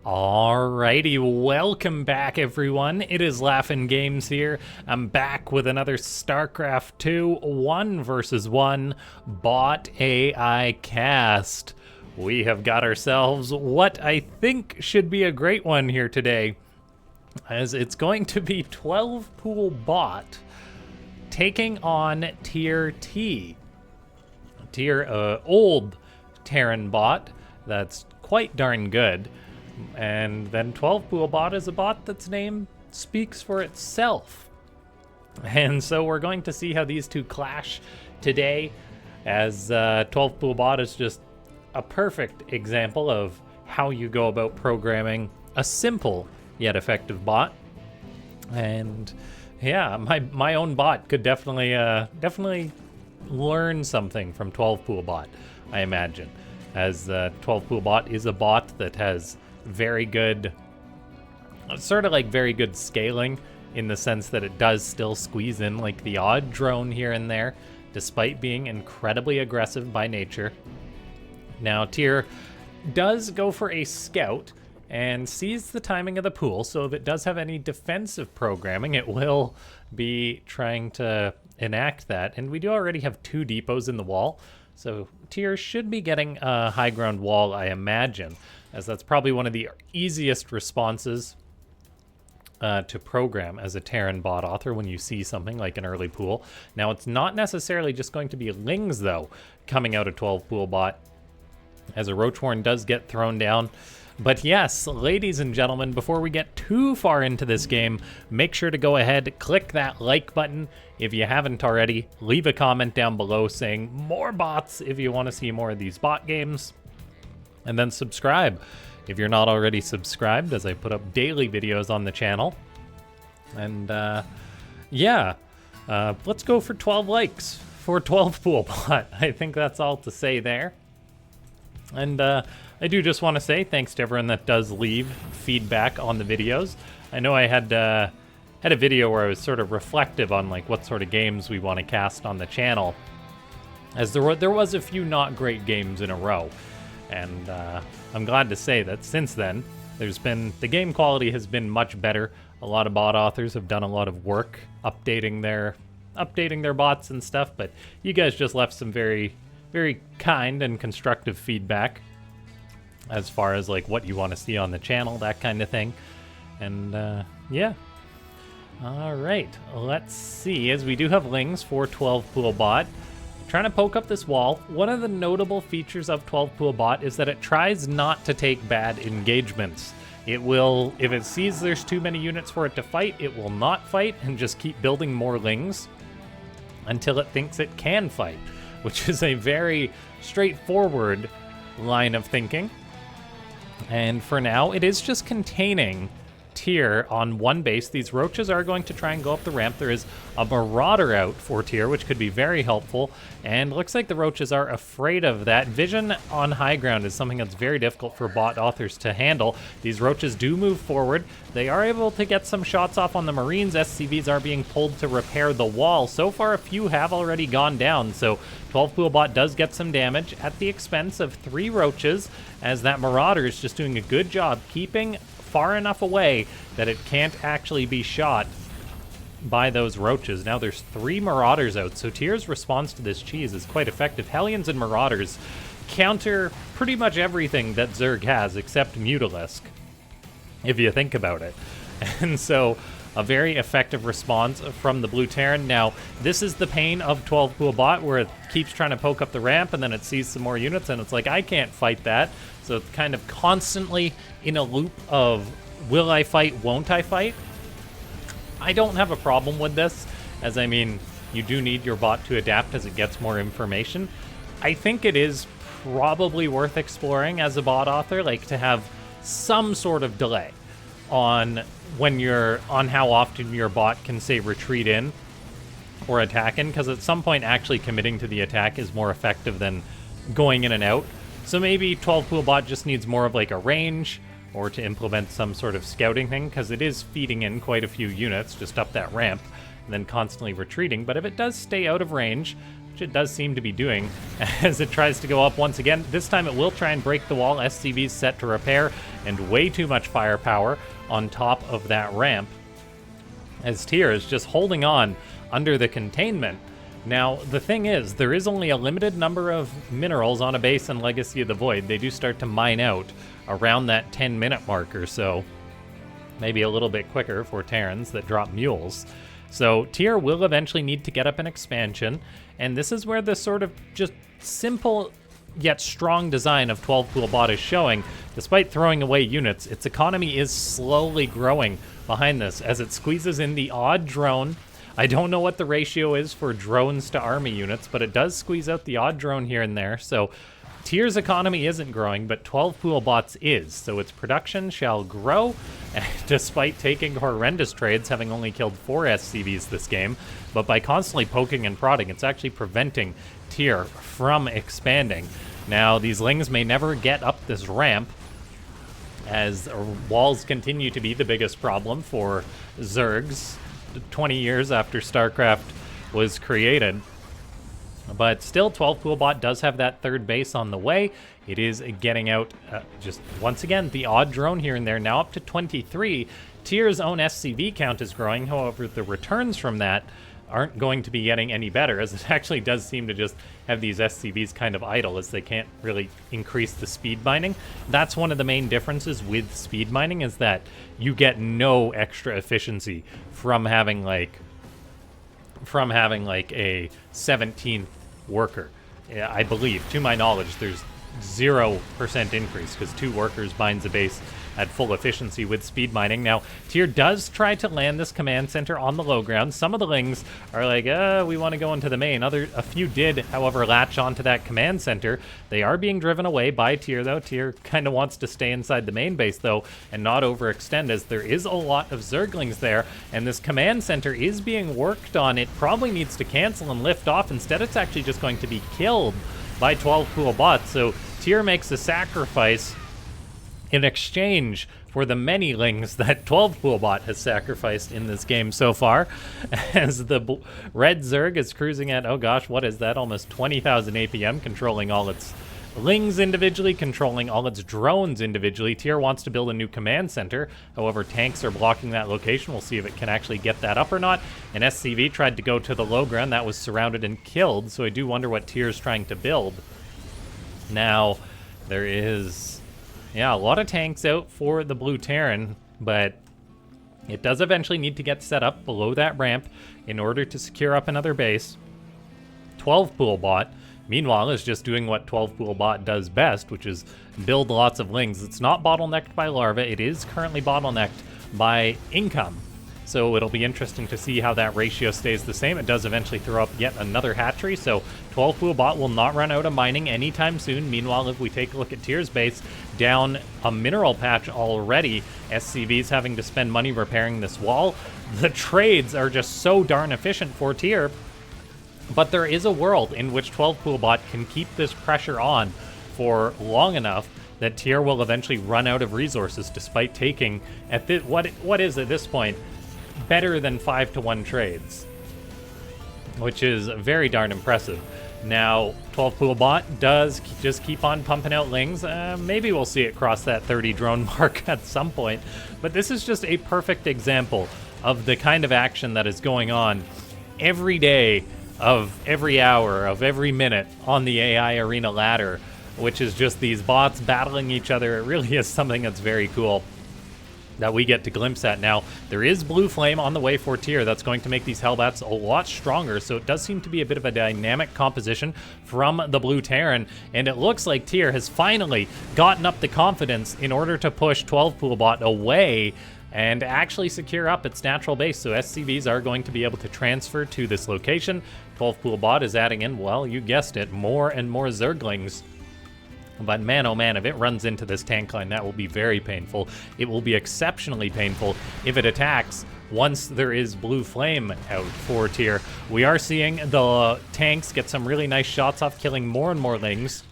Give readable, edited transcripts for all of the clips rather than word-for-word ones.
Alrighty, welcome back everyone. It is LaughNgamez here. I'm back with another Starcraft 2 1 versus 1 bot AI cast. We have got ourselves what I think should be a great one here today, as it's going to be 12PoolBot taking on TyrT. Old Terran bot that's quite darn good. And then 12PoolBot is a bot that's name speaks for itself. And so we're going to see how these two clash today, as 12PoolBot is just a perfect example of how you go about programming a simple yet effective bot. And yeah, my own bot could definitely learn something from 12PoolBot, I imagine, as 12PoolBot is a bot that has very good scaling, in the sense that it does still squeeze in like the odd drone here and there, despite being incredibly aggressive by nature. Now Tyr does go for a scout and sees the timing of the pool, so if it does have any defensive programming, it will be trying to enact that. And we do already have 2 depots in the wall, so Tyr should be getting a high ground wall, I imagine, as that's probably one of the easiest responses to program as a Terran bot author when you see something like an early pool. Now, it's not necessarily just going to be LINGS, though, coming out of 12PoolBot, as a Roachhorn does get thrown down. But yes, ladies and gentlemen, before we get too far into this game, make sure to go ahead, click that like button if you haven't already. Leave a comment down below saying more bots if you want to see more of these bot games. And then subscribe if you're not already subscribed, as I put up daily videos on the channel. And let's go for 12 likes for 12PoolBot. I think that's all to say there. And I do just want to say thanks to everyone that does leave feedback on the videos. I know I had a video where I was sort of reflective on like what sort of games we want to cast on the channel, as there was a few not great games in a row. And I'm glad to say that since then, the game quality has been much better. A lot of bot authors have done a lot of work updating their bots and stuff, but you guys just left some very, very kind and constructive feedback as far as like what you want to see on the channel, that kind of thing. And yeah. All right, let's see, as we do have LINGS for 12PoolBot. Trying to poke up this wall. One of the notable features of 12PoolBot is that it tries not to take bad engagements. It will, if it sees there's too many units for it to fight, it will not fight and just keep building more LINGS until it thinks it can fight, which is a very straightforward line of thinking. And for now, it is just containing Tyr on one base. These roaches are going to try and go up the ramp. There is a marauder out for Tyr, which could be very helpful, and looks like the roaches are afraid of that. Vision on high ground is something that's very difficult for bot authors to handle. These roaches do move forward. They are able to get some shots off on the Marines. SCVs are being pulled to repair the wall. So far, a few have already gone down, so 12PoolBot does get some damage at the expense of 3 roaches, as that marauder is just doing a good job keeping far enough away that it can't actually be shot by those roaches. Now there's 3 marauders out, so Tyr's response to this cheese is quite effective. Hellions and marauders counter pretty much everything that Zerg has except Mutalisk, if you think about it. And so a very effective response from the Blue Terran. Now, this is the pain of 12PoolBot, where it keeps trying to poke up the ramp and then it sees some more units and it's like, I can't fight that. So it's kind of constantly in a loop of, will I fight, won't I fight? I don't have a problem with this, as I mean, you do need your bot to adapt as it gets more information. I think it is probably worth exploring as a bot author, like to have some sort of delay on how often your bot can, say, retreat in or attack in, because at some point actually committing to the attack is more effective than going in and out. So maybe 12PoolBot just needs more of like a range, or to implement some sort of scouting thing, because it is feeding in quite a few units just up that ramp and then constantly retreating. But if it does stay out of range, which it does seem to be doing as it tries to go up once again. This time it will try and break the wall. SCV's set to repair, and way too much firepower on top of that ramp, as Tyr is just holding on under the containment. Now, the thing is, there is only a limited number of minerals on a base in Legacy of the Void. They do start to mine out around that 10-minute mark or so. Maybe a little bit quicker for Terrans that drop mules. So Tyr will eventually need to get up an expansion, and this is where the sort of just simple yet strong design of 12PoolBot is showing. Despite throwing away units, its economy is slowly growing behind this as it squeezes in the odd drone. I don't know what the ratio is for drones to army units, but it does squeeze out the odd drone here and there. So Tyr's economy isn't growing, but 12PoolBot's is, so its production shall grow, despite taking horrendous trades, having only killed 4 SCVs this game. But by constantly poking and prodding, it's actually preventing Tyr from expanding. Now, these Lings may never get up this ramp, as walls continue to be the biggest problem for Zergs 20 years after Starcraft was created. But still, 12PoolBot does have that third base on the way. It is getting out, just once again, the odd drone here and there, now up to 23. Tyr's own SCV count is growing, however, the returns from that aren't going to be getting any better, as it actually does seem to just have these SCVs kind of idle, as they can't really increase the speed mining. That's one of the main differences with speed mining, is that you get no extra efficiency from having like a 17th worker. I believe, to my knowledge, there's 0% increase because 2 workers binds a base at full efficiency with speed mining. Now, Tyr does try to land this command center on the low ground. Some of the Lings are like, we want to go into the main. A few did, however, latch onto that command center. They are being driven away by Tyr, though. Tyr kind of wants to stay inside the main base, though, and not overextend, as there is a lot of Zerglings there, and this command center is being worked on. It probably needs to cancel and lift off. Instead, it's actually just going to be killed by 12PoolBot. So Tyr makes a sacrifice in exchange for the many Lings that 12PoolBot has sacrificed in this game so far, as the red Zerg is cruising at, oh gosh, what is that, almost 20,000 APM, controlling all its Lings individually, controlling all its drones individually. Tyr wants to build a new command center, however, tanks are blocking that location. We'll see if it can actually get that up or not. An SCV tried to go to the low ground, that was surrounded and killed, so I do wonder what Tyr's trying to build. Now, there is... yeah, a lot of tanks out for the blue Terran, but it does eventually need to get set up below that ramp in order to secure up another base. 12PoolBot, meanwhile, is just doing what 12PoolBot does best, which is build lots of Lings. It's not bottlenecked by larva. It is currently bottlenecked by income. So it'll be interesting to see how that ratio stays the same. It does eventually throw up yet another hatchery, so 12PoolBot will not run out of mining anytime soon. Meanwhile, if we take a look at Tyr's base, down a mineral patch already, SCV's having to spend money repairing this wall. The trades are just so darn efficient for Tyr, but there is a world in which 12PoolBot can keep this pressure on for long enough that Tyr will eventually run out of resources, despite taking, at this, what is at this point, better than 5-to-1 trades, which is very darn impressive. Now, 12PoolBot does just keep on pumping out Lings. Maybe we'll see it cross that 30 drone mark at some point, but this is just a perfect example of the kind of action that is going on every day, of every hour, of every minute on the AI Arena ladder, which is just these bots battling each other. It really is something that's very cool that we get to glimpse at. Now, there is Blue Flame on the way for Tyr. That's going to make these Hellbats a lot stronger, so it does seem to be a bit of a dynamic composition from the Blue Terran, and it looks like Tyr has finally gotten up the confidence in order to push 12PoolBot away and actually secure up its natural base, so SCVs are going to be able to transfer to this location. 12PoolBot is adding in, well, you guessed it, more and more Zerglings. But man, oh man, if it runs into this tank line, that will be very painful. It will be exceptionally painful if it attacks once there is Blue Flame out for Tyr. We are seeing the tanks get some really nice shots off, killing more and more Lings.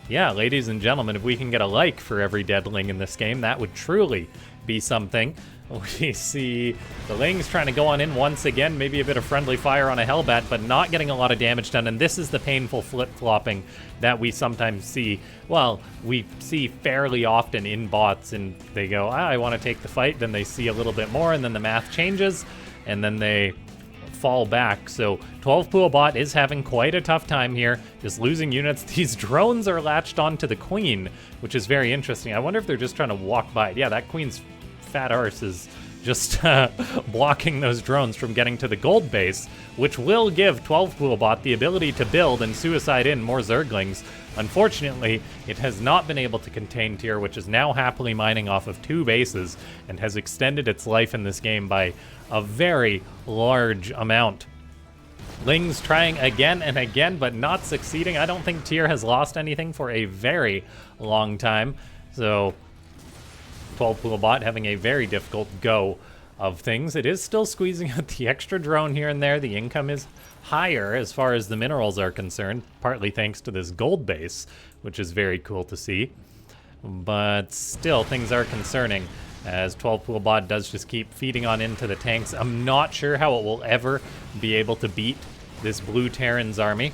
Yeah, ladies and gentlemen, if we can get a like for every dead Ling in this game, that would truly be something. We see the Lings trying to go on in once again, maybe a bit of friendly fire on a Hellbat, but not getting a lot of damage done, and this is the painful flip-flopping that we sometimes see. Well, we see fairly often in bots, and they go, I want to take the fight, then they see a little bit more, and then the math changes, and then they fall back. So 12PoolBot is having quite a tough time here, just losing units. These drones are latched onto the Queen, which is very interesting. I wonder if they're just trying to walk by it. Yeah, that Queen's fat arse is just blocking those drones from getting to the gold base, which will give 12PoolBot the ability to build and suicide in more Zerglings. Unfortunately, it has not been able to contain Tyr, which is now happily mining off of 2 bases and has extended its life in this game by a very large amount. Lings trying again and again, but not succeeding. I don't think Tyr has lost anything for a very long time, so 12PoolBot having a very difficult go of things. It is still squeezing out the extra drone here and there. The income is higher as far as the minerals are concerned, partly thanks to this gold base, which is very cool to see. But still, things are concerning as 12PoolBot does just keep feeding on into the tanks. I'm not sure how it will ever be able to beat this blue Terran's army.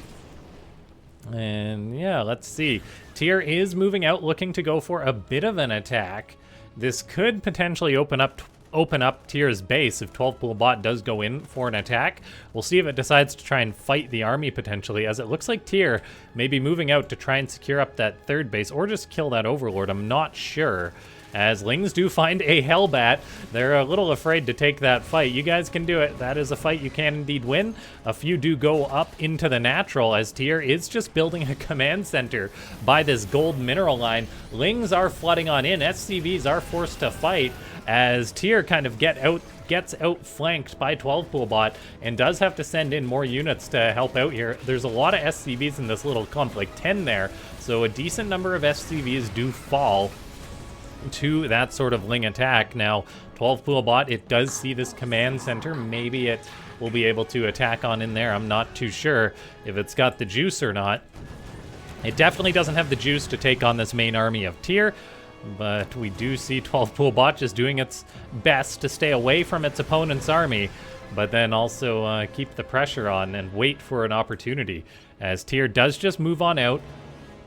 And yeah, let's see. Tyr is moving out, looking to go for a bit of an attack. This could potentially open up Tyr's base if 12PoolBot does go in for an attack. We'll see if it decides to try and fight the army potentially, as it looks like Tyr may be moving out to try and secure up that 3rd base, or just kill that Overlord. I'm not sure. As Lings do find a Hellbat, they're a little afraid to take that fight. You guys can do it. That is a fight you can indeed win. A few do go up into the natural, as Tyr is just building a command center by this gold mineral line. Lings are flooding on in. SCVs are forced to fight as Tyr kind of gets outflanked by 12PoolBot and does have to send in more units to help out here. There's a lot of SCVs in this little clump, like 10 there, so a decent number of SCVs do fall to that sort of Ling attack. Now, 12PoolBot, it does see this command center. Maybe it will be able to attack on in there. I'm not too sure if it's got the juice or not. It definitely doesn't have the juice to take on this main army of Tyr, but we do see 12PoolBot just doing its best to stay away from its opponent's army, but then also keep the pressure on and wait for an opportunity, as Tyr does just move on out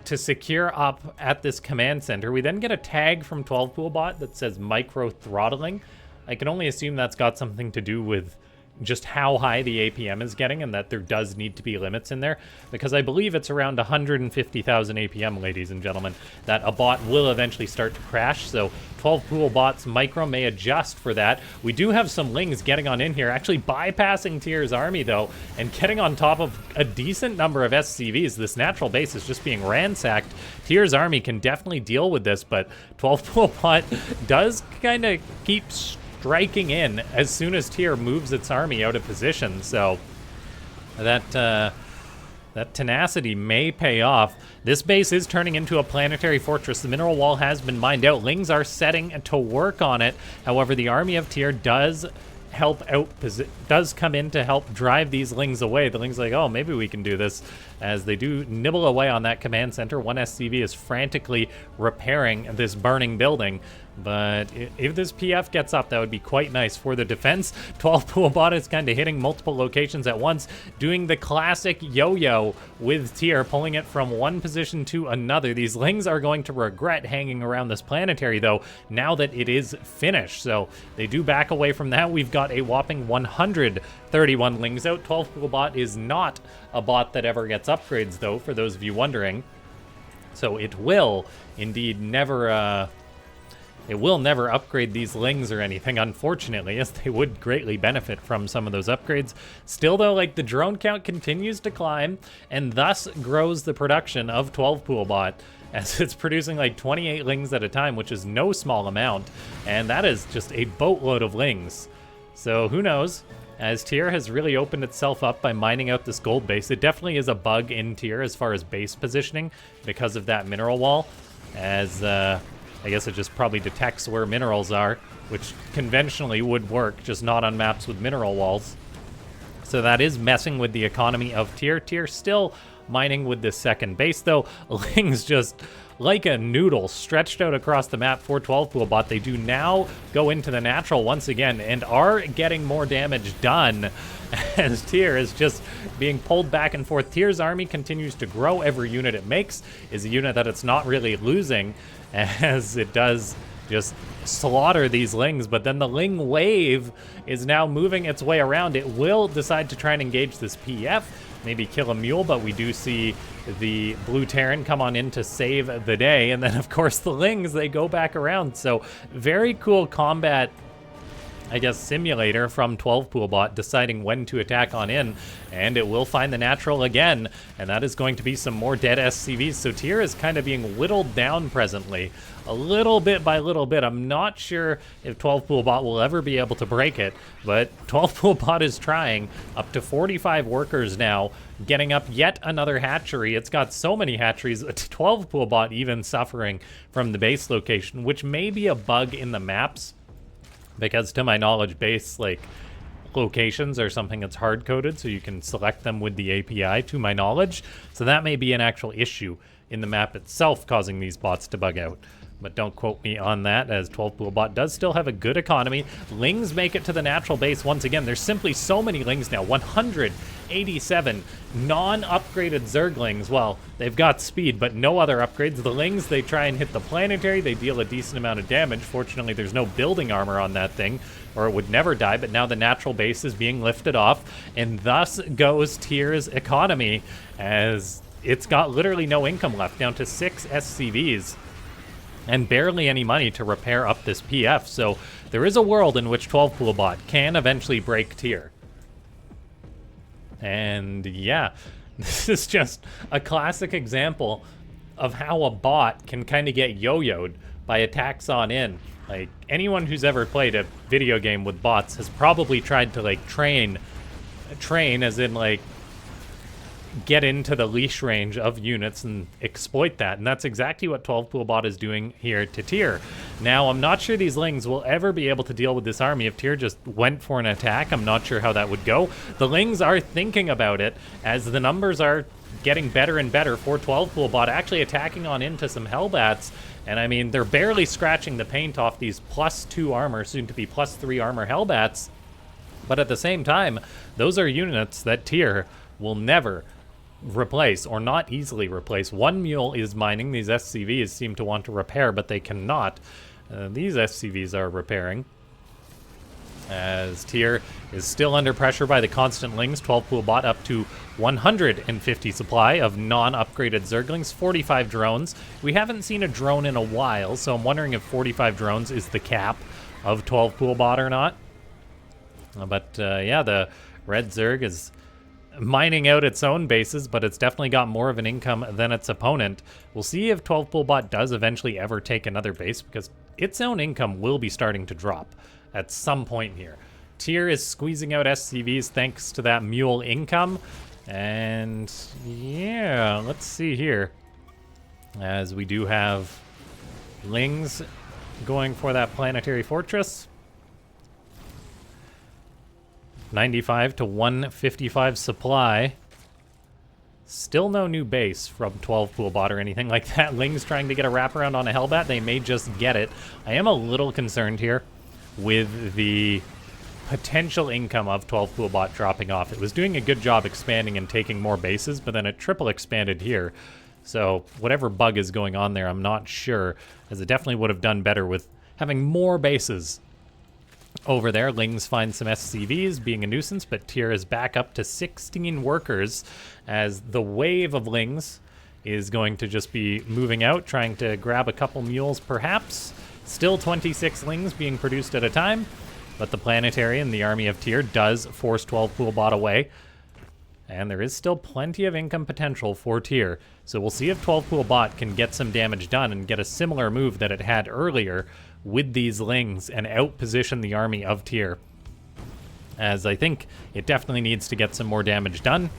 to secure up at this command center. We then get a tag from 12PoolBot that says micro throttling. I can only assume that's got something to do with just how high the APM is getting, and that there does need to be limits in there, because I believe it's around 150,000 APM, ladies and gentlemen, that a bot will eventually start to crash. So 12PoolBot's micro may adjust for that. We do have some Lings getting on in here, actually bypassing Tyr's army though, and getting on top of a decent number of SCVs. This natural base is just being ransacked. Tyr's army can definitely deal with this, but 12PoolBot does kind of keep striking in as soon as Tyr moves its army out of position, so that tenacity may pay off. This base is turning into a planetary fortress. The mineral wall has been mined out. Lings are setting to work on it. However, the army of Tyr does come in to help drive these Lings away. The Lings like, oh, maybe we can do this, as they do nibble away on that command center. One SCV is frantically repairing this burning building, but if this PF gets up, that would be quite nice for the defense. 12PoolBot is kind of hitting multiple locations at once, doing the classic yo-yo with Tyr, pulling it from one position to another. These Lings are going to regret hanging around this planetary, though, now that it is finished, so they do back away from that. We've got a whopping 131 Lings out. 12PoolBot is not a bot that ever gets upgrades, though, for those of you wondering, so it will indeed never upgrade these Lings or anything, unfortunately, as they would greatly benefit from some of those upgrades. Still, though, like, the drone count continues to climb, and thus grows the production of 12PoolBot, as it's producing like 28 Lings at a time, which is no small amount, and that is just a boatload of Lings. So who knows? As Tyr has really opened itself up by mining out this gold base. It definitely is a bug in Tyr as far as base positioning because of that mineral wall, as I guess it just probably detects where minerals are, which conventionally would work, just not on maps with mineral walls. So that is messing with the economy of Tyr. Tyr still mining with this second base, though. Lings just like a noodle stretched out across the map for 12PoolBot. They do now go into the natural once again and are getting more damage done as Tyr is just being pulled back and forth. Tyr's army continues to grow. Every unit it makes is a unit that it's not really losing, as it does just slaughter these Lings. But then the Ling wave is now moving its way around. It will decide to try and engage this PF, maybe kill a mule, but we do see the blue Terran come on in to save the day. And then, of course, the Lings, they go back around. So very cool combat, I guess, simulator from 12PoolBot, deciding when to attack on in, and it will find the natural again, and that is going to be some more dead SCVs. So Tyr is kind of being whittled down presently, a little bit by little bit. I'm not sure if 12PoolBot will ever be able to break it, but 12PoolBot is trying. Up to 45 workers now, getting up yet another hatchery. It's got so many hatcheries, 12PoolBot even suffering from the base location, which may be a bug in the maps, because to my knowledge, base locations are something that's hard-coded, so you can select them with the API, to my knowledge. So that may be an actual issue in the map itself causing these bots to bug out. But don't quote me on that, as 12PoolBot does still have a good economy. Lings make it to the natural base once again. There's simply so many Lings now. 187 non-upgraded Zerglings. Well, they've got speed, but no other upgrades. The Lings, they try and hit the Planetary. They deal a decent amount of damage. Fortunately, there's no building armor on that thing, or it would never die. But now the natural base is being lifted off, and thus goes Tyr's economy, as it's got literally no income left, down to 6 SCVs. And barely any money to repair up this PF. So there is a world in which 12PoolBot can eventually break Tyr. And yeah, this is just a classic example of how a bot can kind of get yo-yoed by attacks on in. Like, anyone who's ever played a video game with bots has probably tried to train as in get into the leash range of units and exploit that. And that's exactly what 12PoolBot is doing here to Tyr. Now, I'm not sure these Lings will ever be able to deal with this army. If Tyr just went for an attack, I'm not sure how that would go. The Lings are thinking about it, as the numbers are getting better and better for 12PoolBot, actually attacking on into some Hellbats. And I mean, they're barely scratching the paint off these +2 armor, soon to be +3 armor Hellbats. But at the same time, those are units that Tyr will never replace, or not easily replace. One mule is mining. These SCVs seem to want to repair, but they cannot. These SCVs are repairing, as Tyr is still under pressure by the constant Lings. 12PoolBot up to 150 supply of non-upgraded Zerglings, 45 drones. We haven't seen a drone in a while, so I'm wondering if 45 drones is the cap of 12PoolBot or not. But yeah, the red Zerg is mining out its own bases, but it's definitely got more of an income than its opponent. We'll see if 12PoolBot does eventually ever take another base, because its own income will be starting to drop at some point here. Tyr is squeezing out SCVs thanks to that mule income. And yeah, let's see here, as we do have Lings going for that planetary fortress. 95 to 155 supply. Still no new base from 12PoolBot or anything like that. Lings trying to get a wraparound on a Hellbat. They may just get it. I am a little concerned here with the potential income of 12PoolBot dropping off. It was doing a good job expanding and taking more bases, but then it triple expanded here. So whatever bug is going on there, I'm not sure, as it definitely would have done better with having more bases over there. Lings find some SCVs, being a nuisance, but Tyr is back up to 16 workers, as the wave of Lings is going to just be moving out, trying to grab a couple mules perhaps. Still 26 Lings being produced at a time, but the Planetary and the army of Tyr does force 12PoolBot away. And there is still plenty of income potential for Tyr. So we'll see if 12PoolBot can get some damage done and get a similar move that it had earlier with these Lings and outposition the army of Tyr, as I think it definitely needs to get some more damage done.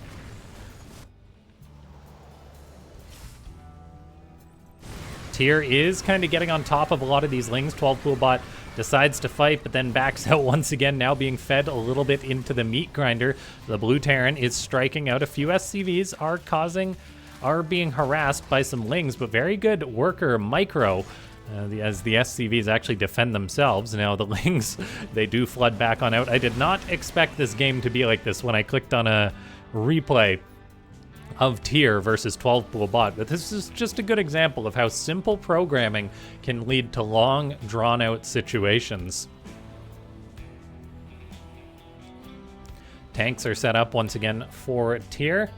Tyr is kind of getting on top of a lot of these Lings. 12PoolBot decides to fight, but then backs out once again, now being fed a little bit into the meat grinder. The blue Terran is striking out. A few SCVs are being harassed by some Lings, but very good worker micro as the SCVs actually defend themselves. Now the Lings, they do flood back on out. I did not expect this game to be like this when I clicked on a replay of Tyr versus 12PoolBot, but this is just a good example of how simple programming can lead to long, drawn-out situations. Tanks are set up once again for Tyr.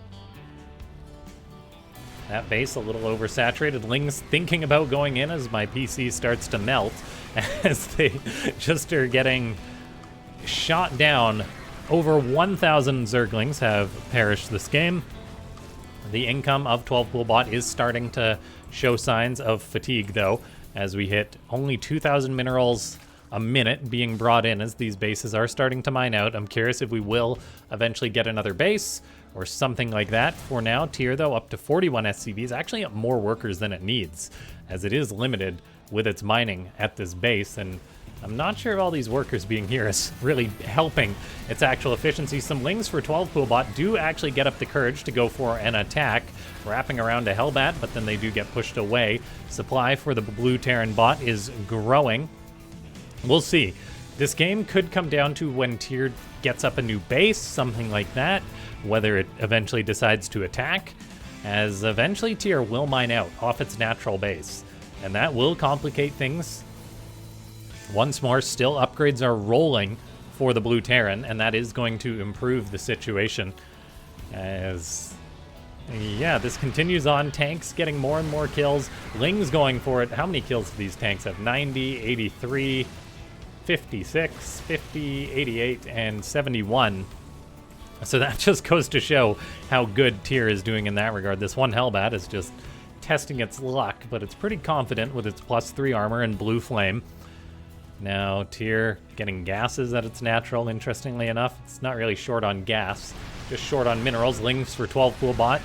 That base a little oversaturated. Lings thinking about going in as my PC starts to melt as they just are getting shot down. Over 1,000 Zerglings have perished this game. The income of 12PoolBot is starting to show signs of fatigue, though, as we hit only 2,000 minerals a minute being brought in as these bases are starting to mine out. I'm curious if we will eventually get another base or something like that. For now, Tyr, though, up to 41 SCVs, actually up more workers than it needs, as it is limited with its mining at this base, and I'm not sure if all these workers being here is really helping its actual efficiency. Some Lings for 12PoolBot do actually get up the courage to go for an attack, wrapping around a Hellbat, but then they do get pushed away. Supply for the blue Terran bot is growing. We'll see. This game could come down to when Tyr gets up a new base, something like that, whether it eventually decides to attack, as eventually Tyr will mine out off its natural base, and that will complicate things. Once more, still upgrades are rolling for the blue Terran, and that is going to improve the situation. As, yeah, this continues on. Tanks getting more and more kills. Lings going for it. How many kills do these tanks have? 90, 83, 56, 50, 88, and 71. So that just goes to show how good Tyr is doing in that regard. This one Hellbat is just testing its luck, but it's pretty confident with its +3 armor and blue flame. Now, Tyr getting gases at its natural, interestingly enough. It's not really short on gas, just short on minerals. Lings for 12PoolBot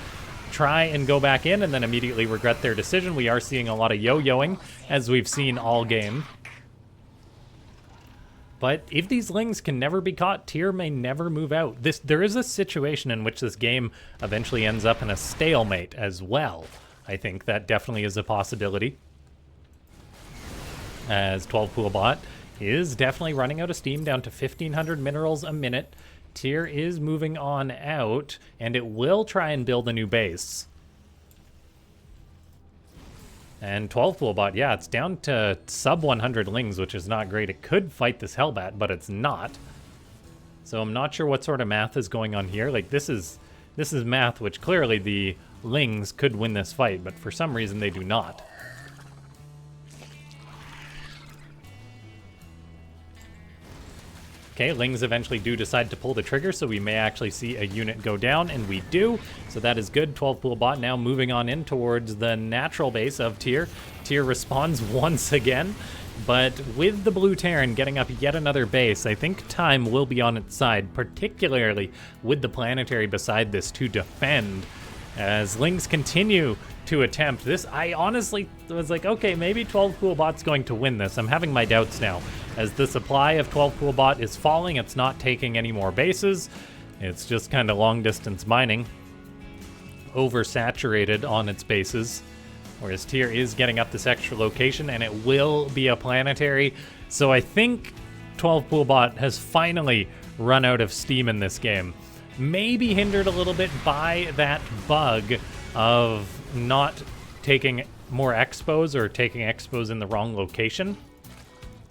try and go back in and then immediately regret their decision. We are seeing a lot of yo-yoing, as we've seen all game. But if these Lings can never be caught, Tyr may never move out. There is a situation in which this game eventually ends up in a stalemate as well. I think that definitely is a possibility, as 12PoolBot is definitely running out of steam, down to 1,500 minerals a minute. Tyr is moving on out, and it will try and build a new base. And 12PoolBot, yeah, it's down to sub 100 Lings, which is not great. It could fight this Hellbat, but it's not. So I'm not sure what sort of math is going on here. Like, this is math which clearly the Lings could win this fight, but for some reason they do not. Okay, Lings eventually do decide to pull the trigger, so we may actually see a unit go down, and we do. So that is good. 12PoolBot now moving on in towards the natural base of Tyr. Tyr responds once again, but with the blue Terran getting up yet another base, I think time will be on its side, particularly with the Planetary beside this to defend. As Lings continue to attempt this, I honestly was like, okay, maybe 12PoolBot's going to win this. I'm having my doubts now, as the supply of 12PoolBot is falling. It's not taking any more bases. It's just kind of long-distance mining, oversaturated on its bases, whereas Tyr is getting up this extra location, and it will be a Planetary. So I think 12PoolBot has finally run out of steam in this game. Maybe hindered a little bit by that bug of not taking more expos or taking expos in the wrong location.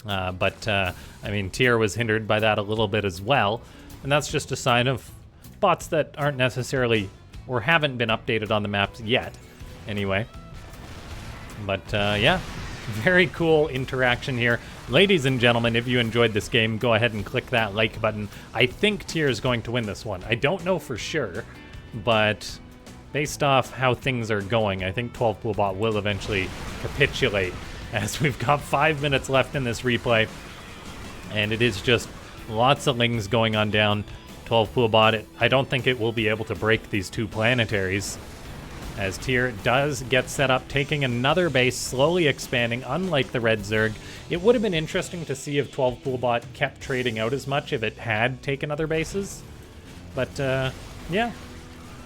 I mean, Tyr was hindered by that a little bit as well. And that's just a sign of bots that aren't necessarily or haven't been updated on the maps yet, anyway. But yeah, very cool interaction here. Ladies and gentlemen, if you enjoyed this game, go ahead and click that like button. I think Tyr is going to win this one. I don't know for sure, but based off how things are going, I think 12PoolBot will eventually capitulate, as we've got 5 minutes left in this replay, and it is just lots of Lings going on down. 12PoolBot, I don't think it will be able to break these two Planetaries, as Tyr does get set up, taking another base, slowly expanding, unlike the Red Zerg. It would have been interesting to see if 12PoolBot kept trading out as much if it had taken other bases. But, yeah.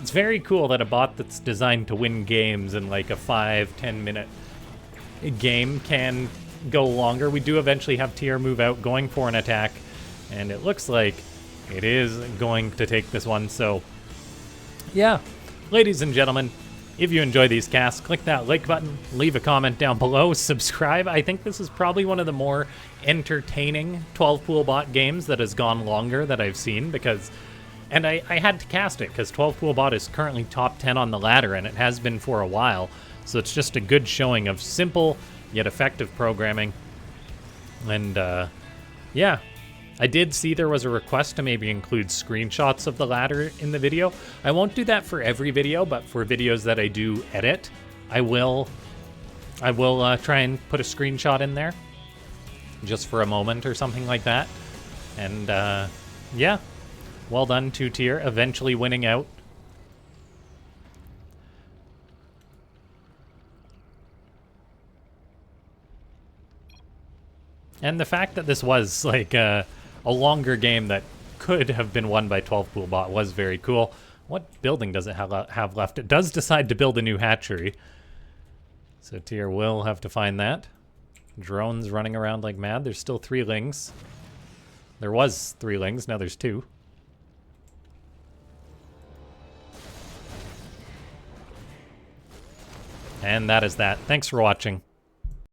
It's very cool that a bot that's designed to win games in like a 5-10 minute game can go longer. We do eventually have Tyr move out, going for an attack, and it looks like it is going to take this one. So, yeah. Ladies and gentlemen, if you enjoy these casts, click that like button, leave a comment down below, subscribe. I think this is probably one of the more entertaining 12PoolBot games that has gone longer that I've seen, because, and I had to cast it because 12PoolBot is currently top 10 on the ladder, and it has been for a while. So it's just a good showing of simple yet effective programming. And yeah, I did see there was a request to maybe include screenshots of the ladder in the video. I won't do that for every video, but for videos that I do edit, I will try and put a screenshot in there just for a moment or something like that. And yeah, well done to Tyr, eventually winning out. And the fact that this was like a longer game that could have been won by 12PoolBot was very cool. What building does it have left? It does decide to build a new hatchery. So Tyr will have to find that. Drones running around like mad. There's still 3 lings. There was 3 lings, now there's 2. And that is that. Thanks for watching.